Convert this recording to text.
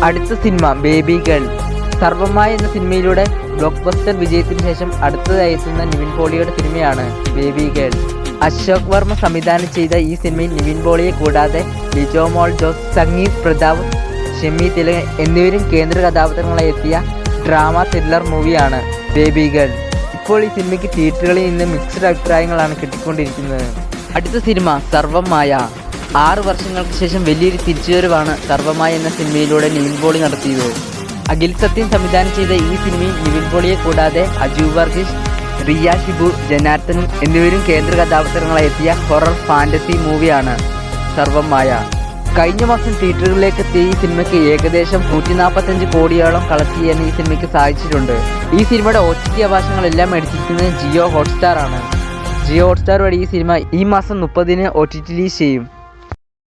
അടുത്ത cinema baby girl. സർവമായ എന്ന സിനിമയിലൂടെ ബ്ലോക്ക് ബസ്റ്റർ വിജയത്തിന് ശേഷം അടുത്തതായി എത്തുന്ന നിവിൻ പോളിയുടെ സിനിമയാണ് ബേബി ഗേൾ. അശോക് വർമ്മ സംവിധാനം ചെയ്ത ഈ സിനിമയിൽ നിവിൻ പോളിയെ കൂടാതെ ലിജോ മോൾ ജോസ്, സംഗീത് പ്രതാപ്, ഷെമി തിലകൻ എന്നിവരും കേന്ദ്ര കഥാപാത്രങ്ങളായി എത്തിയ ഡ്രാമ ത്രില്ലർ മൂവിയാണ് ബേബി ഗേൾ. ഇപ്പോൾ ഈ സിനിമയ്ക്ക് തിയേറ്ററുകളിൽ നിന്ന് മിക്സഡ് അഭിപ്രായങ്ങളാണ് കിട്ടിക്കൊണ്ടിരിക്കുന്നത്. അടുത്ത സിനിമ സർവമായ. 6 വർഷങ്ങൾക്ക് ശേഷം വലിയൊരു തിരിച്ചുവരവാണ് സർവമായ എന്ന സിനിമയിലൂടെ നിവിൻ പോളി നടത്തിയത്. അഖിൽ സത്യൻ സംവിധാനം ചെയ്ത ഈ സിനിമയിൽ നിവിൻ പോളിയെ കൂടാതെ അജു വർഗീസ്, റിയ ഷിബു, ജനാർദ്ദൻ എന്നിവരും കേന്ദ്ര കഥാപാത്രങ്ങളായി എത്തിയ ഹൊറർ ഫാന്റസി മൂവിയാണ് സർവമായ. കഴിഞ്ഞ മാസം തിയേറ്ററുകളിലേക്ക് എത്തിയ ഈ സിനിമയ്ക്ക് ഏകദേശം 145 കോടിയോളം കളക്ട് ചെയ്യാൻ ഈ സിനിമയ്ക്ക് സാധിച്ചിട്ടുണ്ട്. ഈ സിനിമയുടെ OTT അവകാശങ്ങളെല്ലാം എടുത്തിരിക്കുന്നത് ജിയോ ഹോട്ട്സ്റ്റാർ ആണ്. ജിയോ ഹോട്ട്സ്റ്റാർ വഴി ഈ സിനിമ ഈ മാസം 30-ന് OTT റിലീസ് ചെയ്യും.